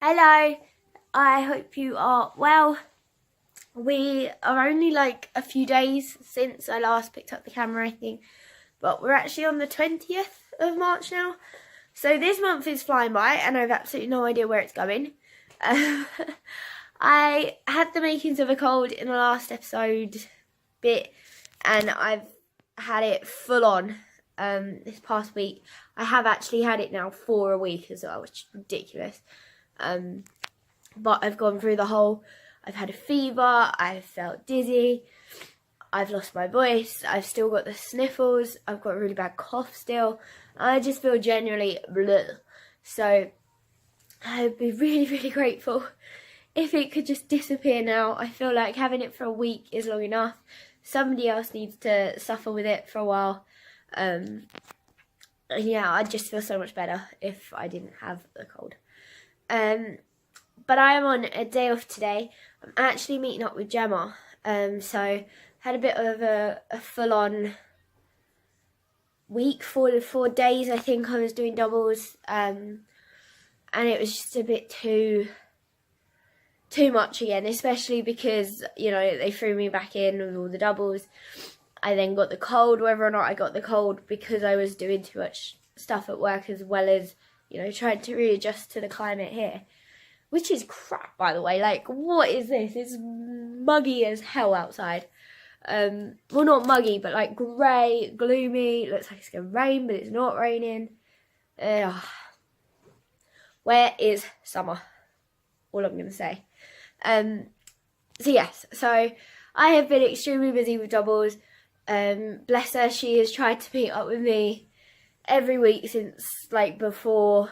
Hello, I hope you are well. We are only like a few days since I last picked up the camera, I think, but we're actually on the 20th of March now. So this month is flying by and I have absolutely no idea where it's going. I had the makings of a cold in the last episode bit and I've had it full on this past week. I have actually had it now for a week as well, which is ridiculous. But I've gone through the whole, I've had a fever, I've felt dizzy, I've lost my voice, I've still got the sniffles, I've got a really bad cough still, I just feel generally bleh. So I'd be really, really grateful if it could just disappear now. I feel like having it for a week is long enough. Somebody else needs to suffer with it for a while. Yeah, I'd just feel so much better if I didn't have the cold. But I am on a day off today. I'm actually meeting up with Gemma. So had a bit of a full-on week, 4 days. I think I was doing doubles, and it was just a bit too much again, especially because, you know, they threw me back in with all the doubles. I then got the cold, whether or not I got the cold because I was doing too much stuff at work, as well as, you know, trying to readjust to the climate here. Which is crap, by the way. Like, what is this? It's muggy as hell outside. Well, not muggy, but like grey, gloomy. Looks like it's going to rain, but it's not raining. Where is summer? All I'm going to say. So yes, so I have been extremely busy with doubles. Bless her, she has tried to meet up with me every week since, like, before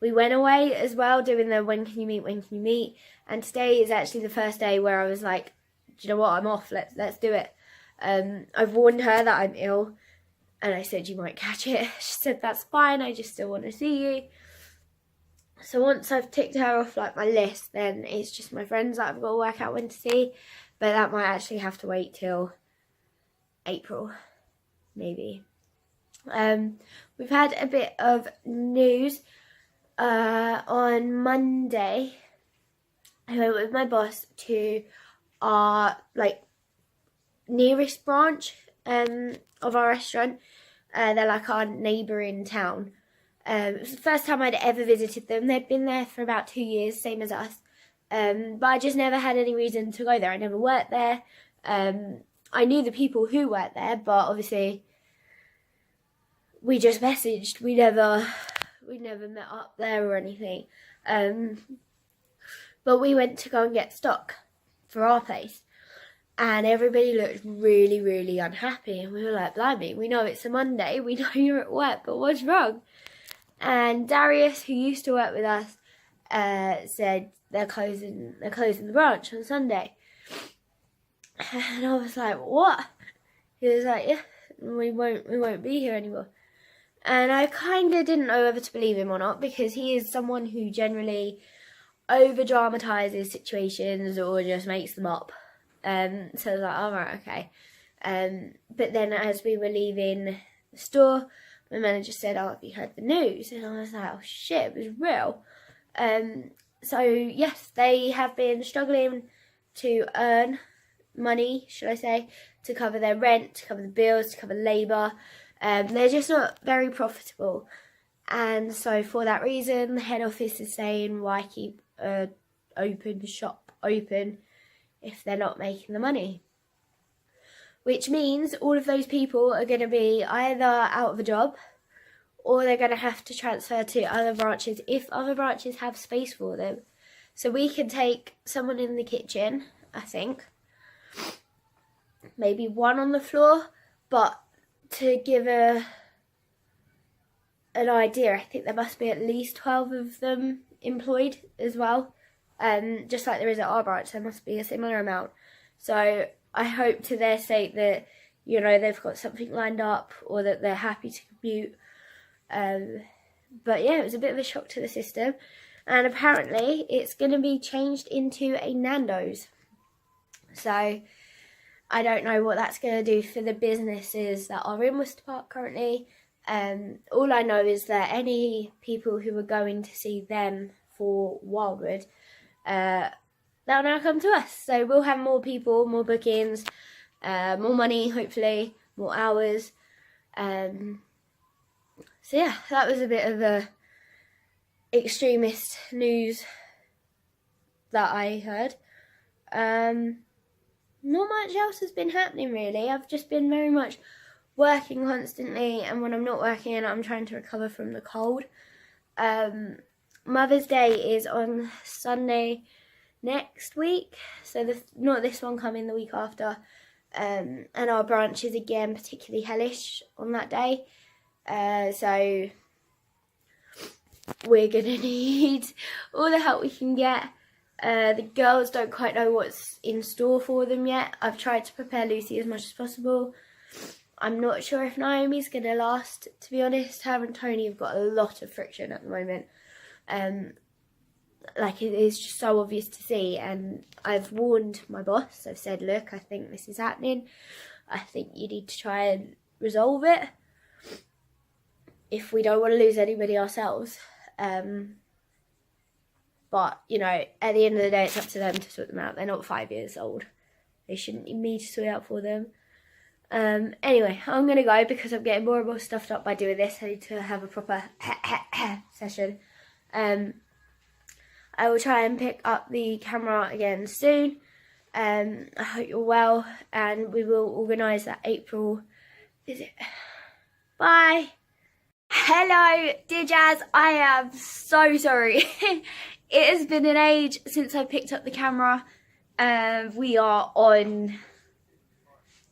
we went away as well, doing the when can you meet, and today is actually the first day where I was like, do you know what, I'm off, let's do it. I've warned her that I'm ill, and I said you might catch it. She said that's fine, I just still want to see you. So once I've ticked her off like my list, then it's just my friends that I've got to work out when to see, but that might actually have to wait till April, maybe. We've had a bit of news. On Monday, I went with my boss to our nearest branch of our restaurant. They're like our neighbouring town. It was the first time I'd ever visited them. They'd been there for about 2 years, same as us. But I just never had any reason to go there. I never worked there. I knew the people who worked there, but obviously we just messaged. We never met up there or anything. But we went to go and get stock for our place. And everybody looked really, really unhappy. And we were like, blimey, we know it's a Monday. We know you're at work, but what's wrong? And Darius, who used to work with us, said they're closing the branch on Sunday. And I was like, what? He was like, yeah, we won't be here anymore. And I kind of didn't know whether to believe him or not, because he is someone who generally over-dramatises situations or just makes them up. So I was like, all right, okay. But then as we were leaving the store, my manager said, oh, have you heard the news? And I was like, oh shit, it was real. So yes, they have been struggling to earn money, should I say, to cover their rent, to cover the bills, to cover labour. They're just not very profitable, and so for that reason the head office is saying, why keep a shop open if they're not making the money? Which means all of those people are going to be either out of a job, or they're going to have to transfer to other branches if other branches have space for them. So we can take someone in the kitchen, I think, maybe one on the floor, but to give an idea, I think there must be at least 12 of them employed as well. Just like there is at our branch, there must be a similar amount. So I hope to their sake that, you know, they've got something lined up or that they're happy to commute. But yeah, it was a bit of a shock to the system. And apparently it's going to be changed into a Nando's. So I don't know what that's going to do for the businesses that are in Worcester Park currently. All I know is that any people who are going to see them for Wildwood, they'll now come to us. So we'll have more people, more bookings, more money, hopefully, more hours. So yeah, that was a bit of a extremist news that I heard. Not much else has been happening really. I've just been very much working constantly, and when I'm not working, I'm trying to recover from the cold. Mother's Day is on Sunday next week, so not this one coming, the week after. And our branch is again particularly hellish on that day. So we're gonna need all the help we can get. The girls don't quite know what's in store for them yet. I've tried to prepare Lucy as much as possible. I'm not sure if Naomi's gonna last, to be honest. Her and Tony have got a lot of friction at the moment. Like, it is just so obvious to see, and I've warned my boss. I've said, look, I think this is happening. I think you need to try and resolve it if we don't want to lose anybody ourselves. But, you know, at the end of the day, it's up to them to sort them out. They're not 5 years old. They shouldn't need me to sort out for them. Anyway, I'm going to go because I'm getting more and more stuffed up by doing this. I need to have a proper session. I will try and pick up the camera again soon. I hope you're well, and we will organise that April visit. Bye. Hello, dear Jazz. I am so sorry. It has been an age since I picked up the camera. We are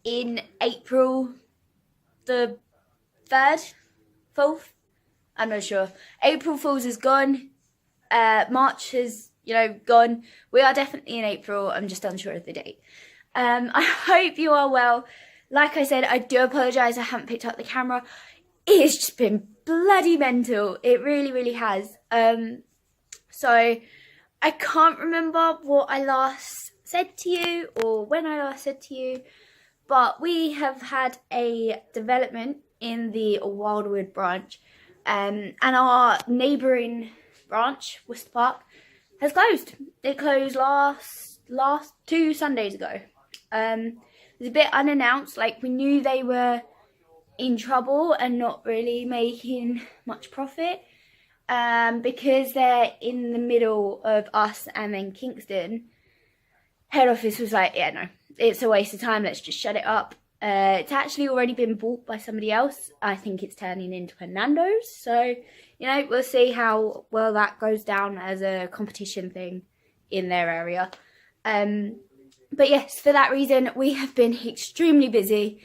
in April the 3rd, 4th. I'm not sure. April Fool's is gone. March is, gone. We are definitely in April. I'm just unsure of the date. I hope you are well. Like I said, I do apologise I haven't picked up the camera. It's just been bloody mental. It really, really has. So I can't remember what I last said to you or when I last said to you, but we have had a development in the Wildwood branch, and our neighbouring branch, Worcester Park, has closed. It closed last 2 Sundays ago. It was a bit unannounced. Like, we knew they were in trouble and not really making much profit, because they're in the middle of us and then Kingston. Head office was like, yeah, no, it's a waste of time, let's just shut it up. It's actually already been bought by somebody else. I think it's turning into a Nando's, so we'll see how well that goes down as a competition thing in their area. But yes, for that reason, we have been extremely busy.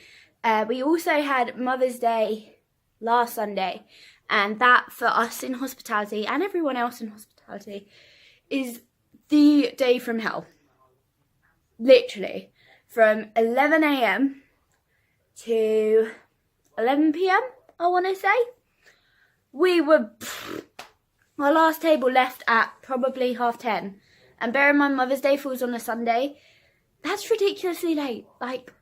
We also had Mother's Day last Sunday, and that for us in hospitality and everyone else in hospitality is the day from hell. Literally, from 11 a.m. to 11 p.m, I want to say. Our last table left at probably 10:30. And bear in mind, Mother's Day falls on a Sunday. That's ridiculously late. Like,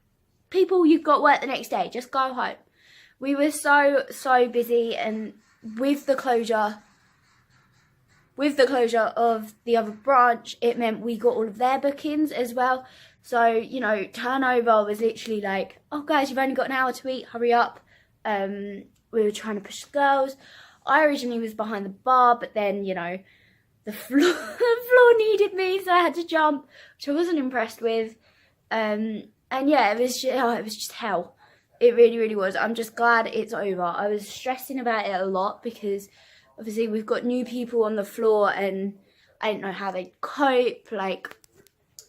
people, you've got work the next day, just go home. We were so busy, and with the closure of the other branch, it meant we got all of their bookings as well. So, turnover was literally like, oh guys, you've only got an hour to eat, hurry up. We were trying to push the girls. I originally was behind the bar, but then, the floor needed me, so I had to jump, which I wasn't impressed with. And yeah, it was just hell. It really, really was. I'm just glad it's over. I was stressing about it a lot because obviously we've got new people on the floor, and I didn't know how they'd cope. Like,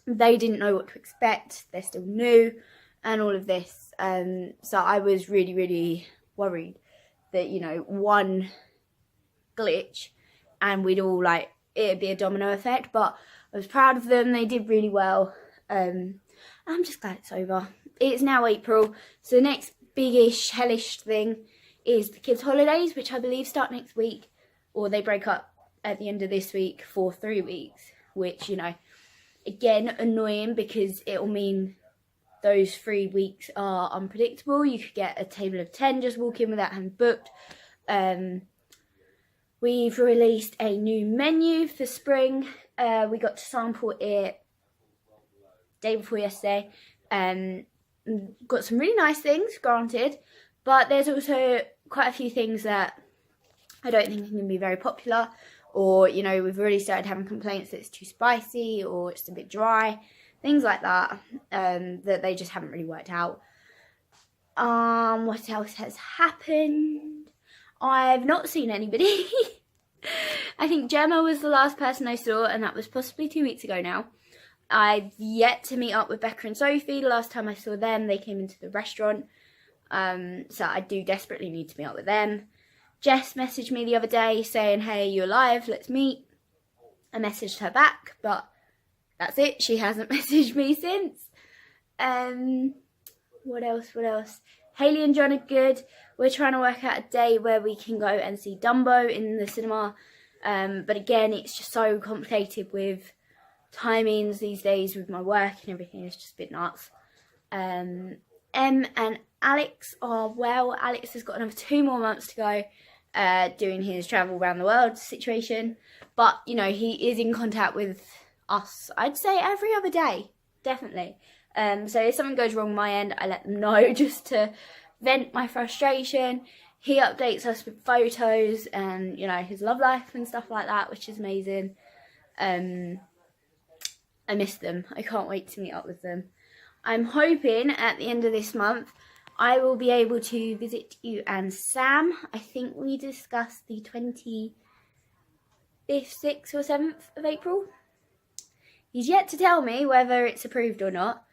they didn't know what to expect. They're still new and all of this. So I was really, really worried that, one glitch and we'd all it'd be a domino effect. But I was proud of them. They did really well. I'm just glad it's over. It's now April, so the next biggish, hellish thing is the kids' holidays, which I believe start next week, or they break up at the end of this week for 3 weeks, which, again, annoying because it'll mean those 3 weeks are unpredictable. You could get a table of 10 just walk in without having booked, We've released a new menu for spring. We got to sample it day before yesterday. Got some really nice things, granted, but there's also quite a few things that I don't think are going to be very popular, or, you know, we've already started having complaints that it's too spicy or it's a bit dry, things like that, that they just haven't really worked out. What else has happened? I've not seen anybody. I think Gemma was the last person I saw, and that was possibly 2 weeks ago now. I've yet to meet up with Becca and Sophie. The last time I saw them, they came into the restaurant. So I do desperately need to meet up with them. Jess messaged me the other day saying, hey, you're alive, let's meet. I messaged her back, but that's it. She hasn't messaged me since. What else? Hayley and John are good. We're trying to work out a day where we can go and see Dumbo in the cinema. But again, it's just so complicated with timings these days with my work and everything. It's just a bit nuts. Em and Alex are well. Alex has got another 2 more months to go doing his travel around the world situation. But, you know, he is in contact with us, I'd say, every other day. Definitely. So if something goes wrong on my end, I let them know just to vent my frustration. He updates us with photos and, you know, his love life and stuff like that, which is amazing. I miss them. I can't wait to meet up with them. I'm hoping at the end of this month I will be able to visit you and Sam. I think we discussed the 25th, 6th or 7th of April. He's yet to tell me whether it's approved or not.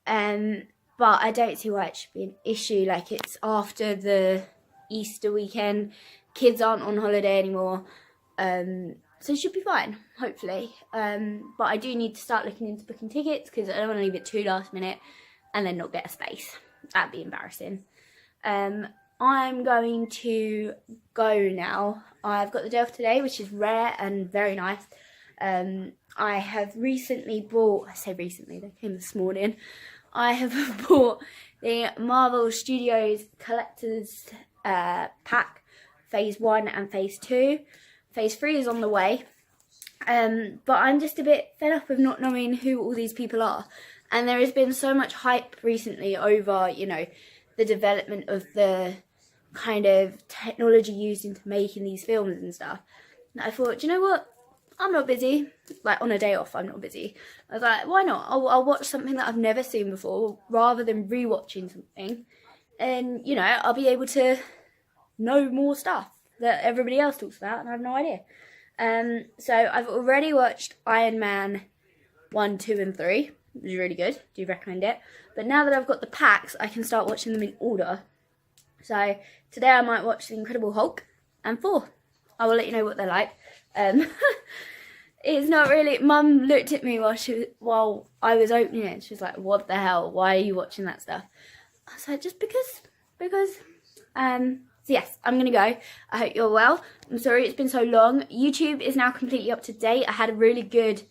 But I don't see why it should be an issue. Like, it's after the Easter weekend. Kids aren't on holiday anymore. So it should be fine, hopefully. But I do need to start looking into booking tickets because I don't want to leave it too last minute and then not get a space. That'd be embarrassing. I'm going to go now. I've got the day off today, which is rare and very nice. I have recently bought, I say recently, they came this morning. I have bought the Marvel Studios Collector's Pack, Phase 1 and Phase 2. Phase 3 is on the way. But I'm just a bit fed up with not knowing who all these people are. And there has been so much hype recently over, you know, the development of the kind of technology used into making these films and stuff. And I thought, do you know what? I'm not busy. Like, on a day off, I'm not busy. I was like, why not? I'll watch something that I've never seen before rather than rewatching something. And, you know, I'll be able to know more stuff that everybody else talks about and I have no idea. So I've already watched Iron Man 1, 2 and 3. It was really good. Do recommend it. But now that I've got the packs, I can start watching them in order. So today I might watch The Incredible Hulk and Thor. I will let you know what they're like. It's not really. Mum looked at me while I was opening it. She was like, "What the hell? Why are you watching that stuff?" I was like, "Just because." So yes, I'm gonna go. I hope you're well. I'm sorry it's been so long. YouTube is now completely up to date. I had a really good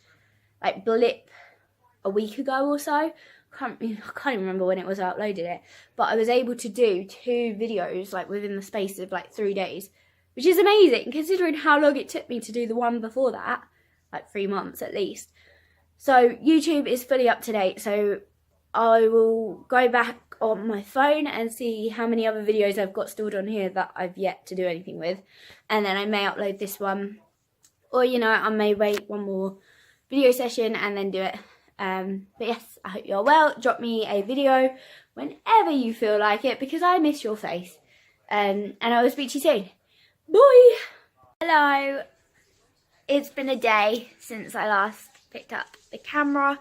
blip a week ago or so. I can't even remember when it was I uploaded it, but I was able to do 2 videos within the space of 3 days, which is amazing considering how long it took me to do the one before that, 3 months at least. So YouTube is fully up to date, so I will go back on my phone and see how many other videos I've got stored on here that I've yet to do anything with, and then I may upload this one, or I may wait one more video session and then do it. But yes, I hope you're well. Drop me a video whenever you feel like it because I miss your face, and I will speak to you soon. Bye. Hello. It's been a day since I last picked up the camera.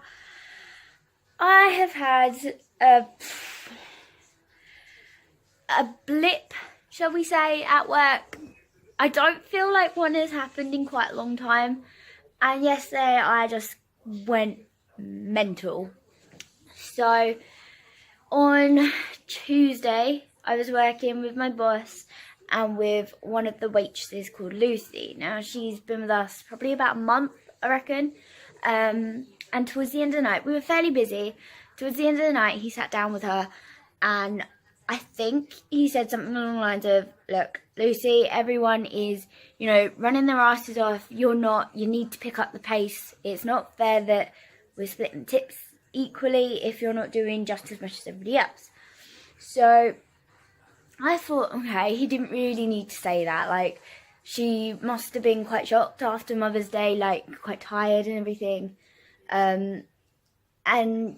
I have had a blip, shall we say, at work. I don't feel like one has happened in quite a long time. And yesterday I just went mental. So on Tuesday I was working with my boss and with one of the waitresses called Lucy. Now she's been with us probably about a month, I reckon. And towards the end of the night, we were fairly busy. Towards the end of the night, he sat down with her and I think he said something along the lines of, look, Lucy, everyone is, you know, running their asses off. You're not. You need to pick up the pace. It's not fair that we're splitting tips equally if you're not doing just as much as everybody else. So I thought, okay, he didn't really need to say that. Like, she must have been quite shocked after Mother's Day, like, quite tired and everything. And,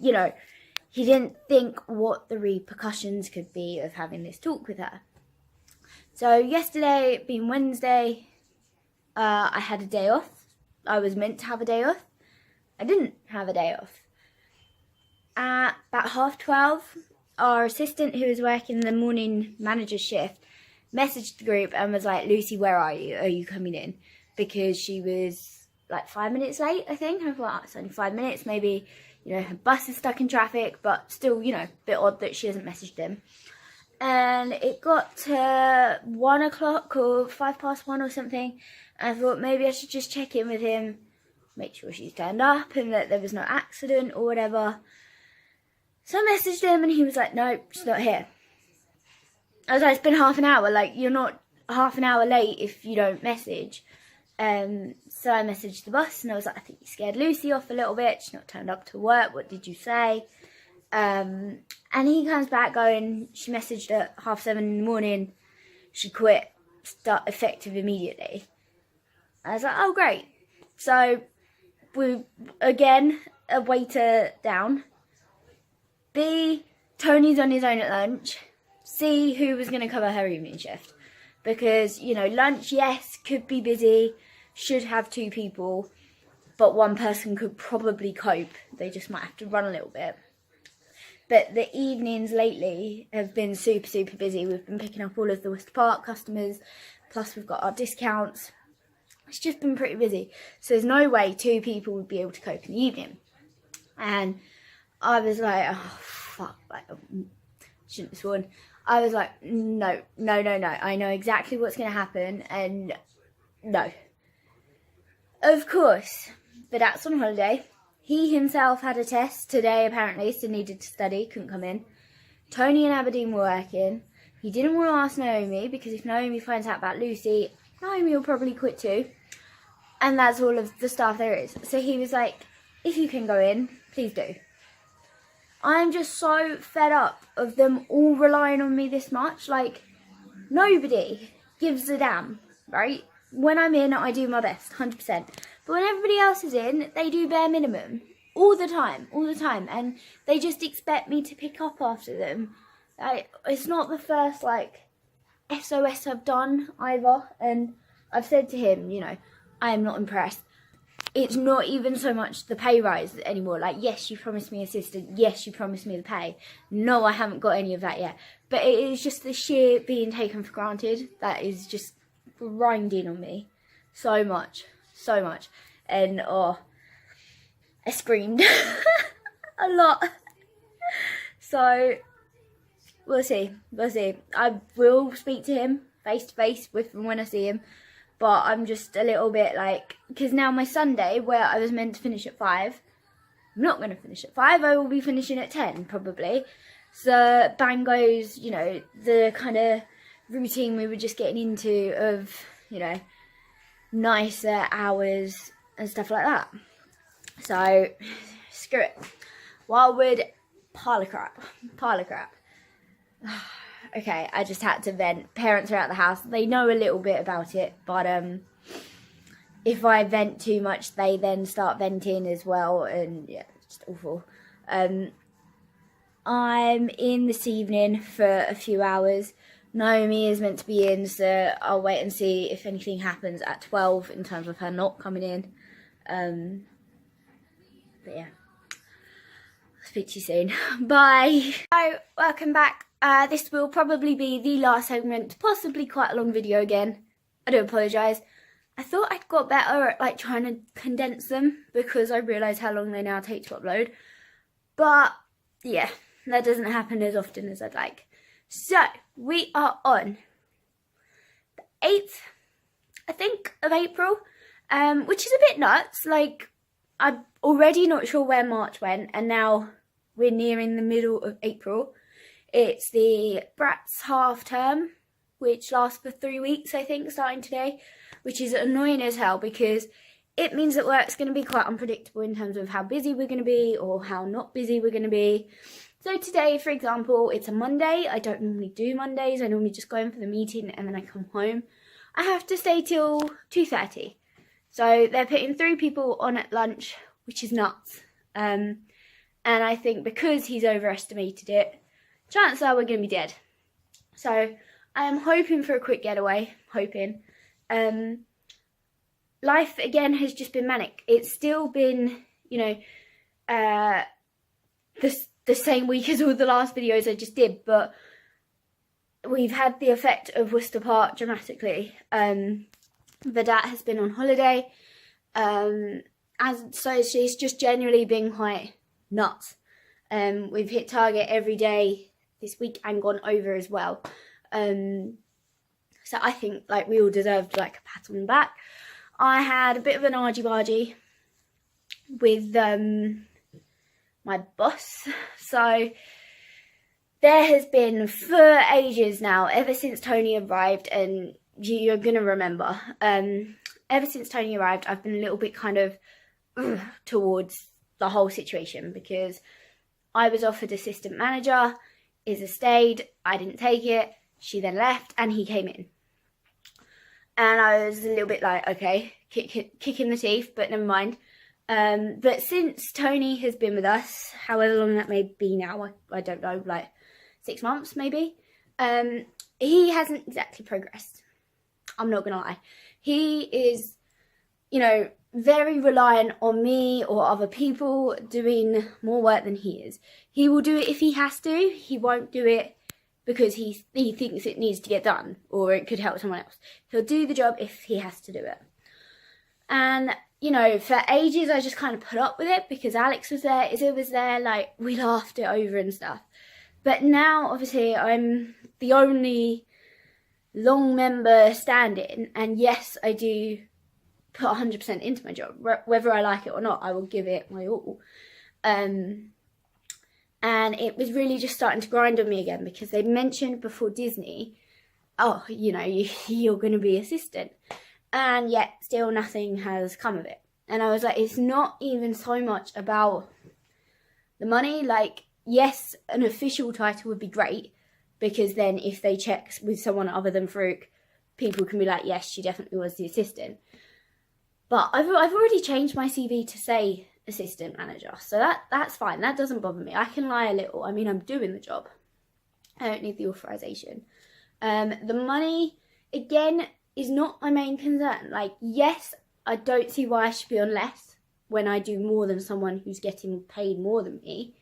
you know, he didn't think what the repercussions could be of having this talk with her. So yesterday, being Wednesday, I had a day off. I was meant to have a day off. I didn't have a day off. At about 12:30, our assistant, who was working the morning manager shift, messaged the group and was like, Lucy, where are you? Are you coming in? Because she was like 5 minutes late, I think. I thought, oh, it's only 5 minutes. Maybe, you know, her bus is stuck in traffic, but still, you know, a bit odd that she hasn't messaged him. And it got to 1 o'clock or 1:05 or something. And I thought maybe I should just check in with him, make sure she's turned up and that there was no accident or whatever. So I messaged him and he was like, no, she's not here. I was like, it's been half an hour. Like, you're not half an hour late if you don't message. So I messaged the bus and I was like, I think you scared Lucy off a little bit. She's not turned up to work. What did you say? And he comes back going, she messaged at 7:30 in the morning. She quit, start effective immediately. I was like, oh, great. So we, again, a waiter down. B, Tony's on his own at lunch. C, who was going to cover her evening shift. Because, you know, lunch, yes, could be busy, should have 2 people, but 1 person could probably cope. They just might have to run a little bit. But the evenings lately have been super, super busy. We've been picking up all of the Worcester Park customers, plus we've got our discounts. It's just been pretty busy. So there's no way 2 people would be able to cope in the evening. And I was like, oh, fuck, like, shouldn't have sworn. I was like, no. I know exactly what's going to happen, and no. Of course, but that's on holiday. He himself had a test today, apparently, so needed to study, couldn't come in. Tony and Aberdeen were working. He didn't want to ask Naomi, because if Naomi finds out about Lucy, Naomi will probably quit too. And that's all of the staff there is. So he was like, if you can go in, please do. I'm just so fed up of them all relying on me this much. Like, nobody gives a damn, right? When I'm in, I do my best, 100%. But when everybody else is in, they do bare minimum. All the time. And they just expect me to pick up after them. It's not the first, like, SOS I've done either. And I've said to him, you know, I am not impressed. It's not even so much the pay rise anymore. Like, yes, you promised me assistant. Yes, you promised me the pay. No, I haven't got any of that yet. But it is just the sheer being taken for granted that is just grinding on me so much. And, oh, I screamed a lot. So, we'll see. I will speak to him face to face with him when I see him. But I'm just a little bit like, because now my Sunday, where I was meant to finish at 5, I'm not going to finish at 5, I will be finishing at 10, probably. So, bang goes, you know, the kind of routine we were just getting into of, you know, nicer hours and stuff like that. So, screw it. Wildwood, pile of crap. Okay, I just had to vent. Parents are at the house. They know a little bit about it, but if I vent too much, they then start venting as well, and yeah, it's just awful. I'm in this evening for a few hours. Naomi is meant to be in, so I'll wait and see if anything happens at 12 in terms of her not coming in. But yeah, I'll speak to you soon. Bye. So, welcome back. This will probably be the last segment, possibly quite a long video again. I do apologise. I thought I'd got better at like trying to condense them because I realised how long they now take to upload. But yeah, that doesn't happen as often as I'd like. So, we are on the 8th, I think, of April, which is a bit nuts. Like, I'm already not sure where March went, and now we're nearing the middle of April. It's the Bratz half term which lasts for 3 weeks, I think, starting today, which is annoying as hell because it means that work's going to be quite unpredictable in terms of how busy we're going to be or how not busy we're going to be. So today, for example, it's a Monday. I don't normally do Mondays. I normally just go in for the meeting and then I come home. I have to stay till 2:30. So they're putting 3 people on at lunch, which is nuts. And I think because he's overestimated it, chances are we're going to be dead. So I am hoping for a quick getaway, life again has just been manic. It's still been, the same week as all the last videos I just did, but we've had the effect of Worcester Park dramatically. Vedat has been on holiday, so she's just generally been quite nuts. We've hit target every day this week and gone over as well. So I think we all deserved a pat on the back. I had a bit of an argy-bargy with my boss. So there has been for ages now, ever since Tony arrived, and you're going to remember, ever since Tony arrived, I've been a little bit kind of towards the whole situation because I was offered assistant manager, Izza stayed, I didn't take it, she then left and he came in. And I was a little bit okay, kick in the teeth, but never mind. But since Tony has been with us, however long that may be now, I don't know, 6 months maybe, he hasn't exactly progressed. I'm not going to lie. He is, very reliant on me or other people doing more work than he is. He will do it if he has to. He won't do it because he thinks it needs to get done or it could help someone else. He'll do the job if he has to do it. And, for ages I just kind of put up with it because Alex was there, Izza was there, we laughed it over and stuff. But now, obviously, I'm the only long member standing, and yes, I do put 100% into my job. Whether I like it or not, I will give it my all. And it was really just starting to grind on me again because they mentioned before Disney, you're going to be assistant. And yet still nothing has come of it. And I was like, it's not even so much about the money. Yes, an official title would be great because then if they check with someone other than Farouk, people can be like, yes, she definitely was the assistant. But I've already changed my CV to say assistant manager. So that's fine. That doesn't bother me. I can lie a little. I mean, I'm doing the job. I don't need the authorization. The money, again, is not my main concern. Yes, I don't see why I should be on less when I do more than someone who's getting paid more than me.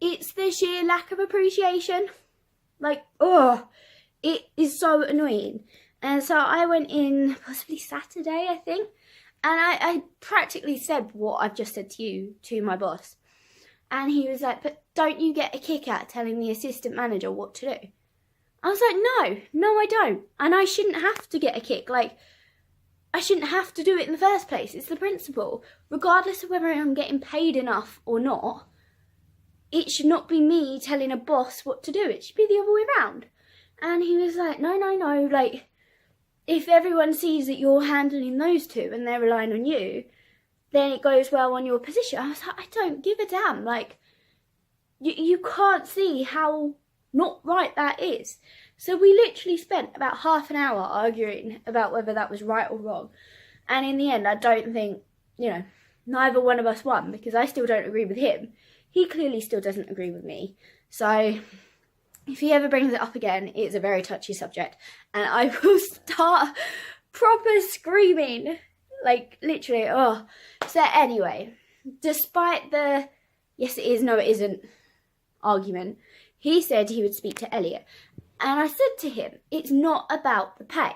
It's the sheer lack of appreciation. It is so annoying. And so I went in possibly Saturday, I think, and I practically said what I've just said to you, to my boss. And he was like, but don't you get a kick out telling the assistant manager what to do? I was like, no, I don't. And I shouldn't have to get a kick. I shouldn't have to do it in the first place. It's the principle. Regardless of whether I'm getting paid enough or not, it should not be me telling a boss what to do. It should be the other way around. And he was like, no. If everyone sees that you're handling those two and they're relying on you, then it goes well on your position. I was like, I don't give a damn. You can't see how not right that is. So we literally spent about half an hour arguing about whether that was right or wrong. And in the end, I don't think, neither one of us won because I still don't agree with him. He clearly still doesn't agree with me. So if he ever brings it up again, it's a very touchy subject. And I will start proper screaming. Literally, oh. So anyway, despite the yes it is, no it isn't argument, he said he would speak to Elliot. And I said to him, it's not about the pay.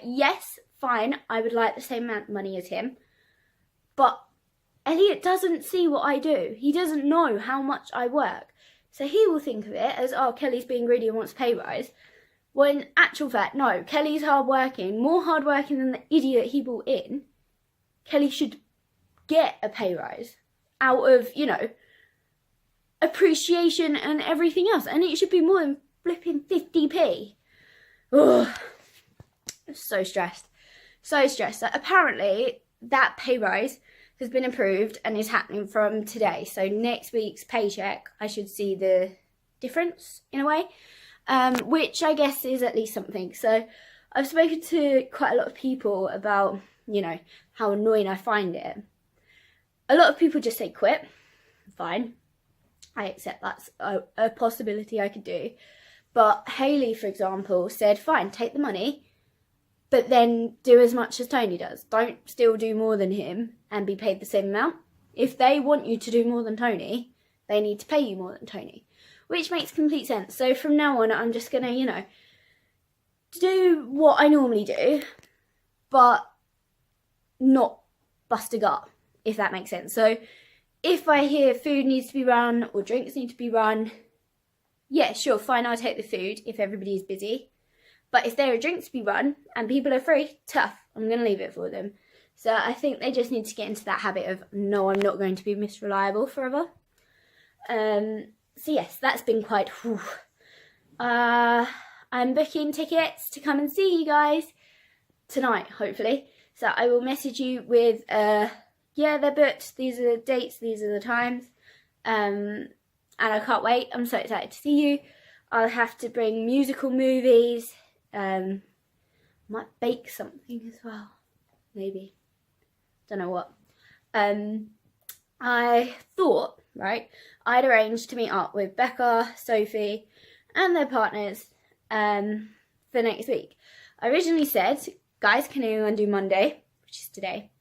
Yes, fine, I would like the same amount of money as him. But Elliot doesn't see what I do. He doesn't know how much I work. So he will think of it as, oh, Kelly's being greedy and wants a pay rise. When in actual fact, no, Kelly's hardworking, more hardworking than the idiot he brought in. Kelly should get a pay rise out of, appreciation and everything else. And it should be more than flipping 50p. Ugh. So stressed. So stressed. Like, apparently, that pay rise has been approved and is happening from today. So next week's paycheck, I should see the difference in a way, which I guess is at least something. So I've spoken to quite a lot of people about, you know, how annoying I find it. A lot of people just say quit. Fine. I accept that's a possibility I could do. But Hayley, for example, said, fine, take the money, but then do as much as Tony does. Don't still do more than him and be paid the same amount. If they want you to do more than Tony, they need to pay you more than Tony, which makes complete sense. So from now on, I'm just going to, you know, do what I normally do, but not bust a gut, if that makes sense. So if I hear food needs to be run or drinks need to be run, yeah, sure, fine, I'll take the food if everybody's busy. But if there are drinks to be run and people are free, tough, I'm going to leave it for them. So I think they just need to get into that habit of, no, I'm not going to be Miss Reliable forever. So yes, that's been quite, whew. I'm booking tickets to come and see you guys tonight, hopefully. So I will message you with, yeah, they're booked, these are the dates, these are the times. And I can't wait, I'm so excited to see you. I'll have to bring musical movies. Might bake something as well, maybe. Don't know what. I thought, right, I'd arranged to meet up with Becca, Sophie, and their partners for next week. I originally said, guys, can anyone do Monday, which is today?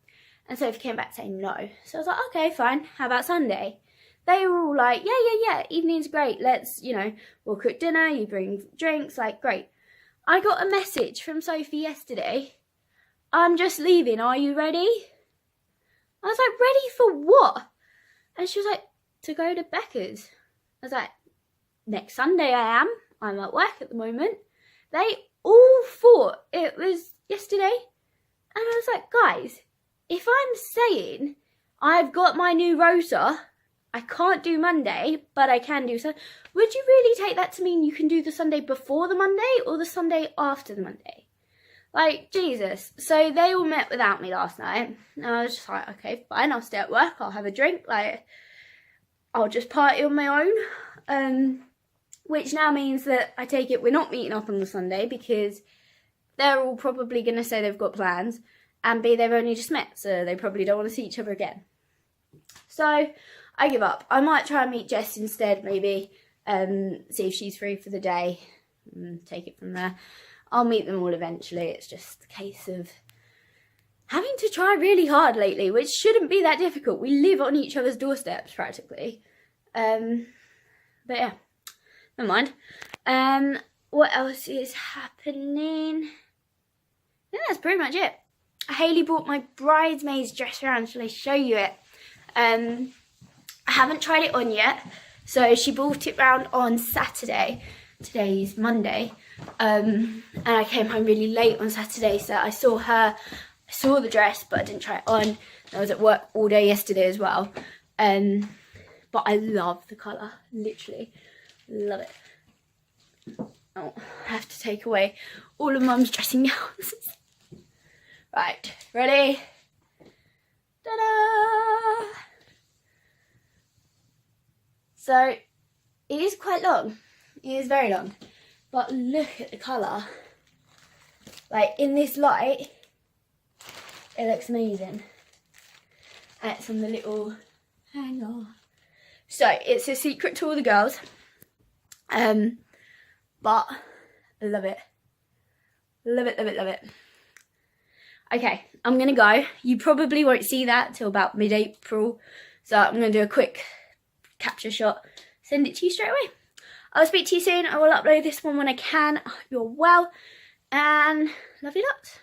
And Sophie came back saying no. So I was like, okay, fine. How about Sunday? They were all like, yeah, evening's great. Let's, you know, we'll cook dinner, you bring drinks, like, great. I got a message from Sophie yesterday. I'm just leaving, are you ready? I was like, ready for what? And she was like, to go to Becca's. I was like, next Sunday I am. I'm at work at the moment. They all thought it was yesterday. And I was like, guys, if I'm saying I've got my new rota, I can't do Monday, but I can do Sunday. Would you really take that to mean you can do the Sunday before the Monday or the Sunday after the Monday? Like, Jesus. So they all met without me last night. And I was just like, okay, fine, I'll stay at work, I'll have a drink. Like, I'll just party on my own. Which now means that I take it we're not meeting up on the Sunday because they're all probably going to say they've got plans. And B, they've only just met, so they probably don't want to see each other again. So I give up. I might try and meet Jess instead, maybe. See if she's free for the day. Take it from there. I'll meet them all eventually. It's just a case of having to try really hard lately, which shouldn't be that difficult. We live on each other's doorsteps, practically. But yeah, never mind. What else is happening? I think that's pretty much it. Hayley brought my bridesmaid's dress around. Shall I show you it? I haven't tried it on yet. So she brought it round on Saturday. Today's Monday. And I came home really late on Saturday. So I saw her. I saw the dress, but I didn't try it on. I was at work all day yesterday as well. But I love the colour. Literally. Love it. Oh, I have to take away all of Mum's dressing gowns. Right, ready? Ta-da! So, it is quite long. It is very long. But look at the colour. Like, in this light, it looks amazing. And it's on the little hanger. So, it's a secret to all the girls. But I love it. Love it, love it, love it. Okay, I'm going to go. You probably won't see that till about mid-April. So I'm going to do a quick capture shot. Send it to you straight away. I'll speak to you soon. I will upload this one when I can. I hope you're well. And love you lots.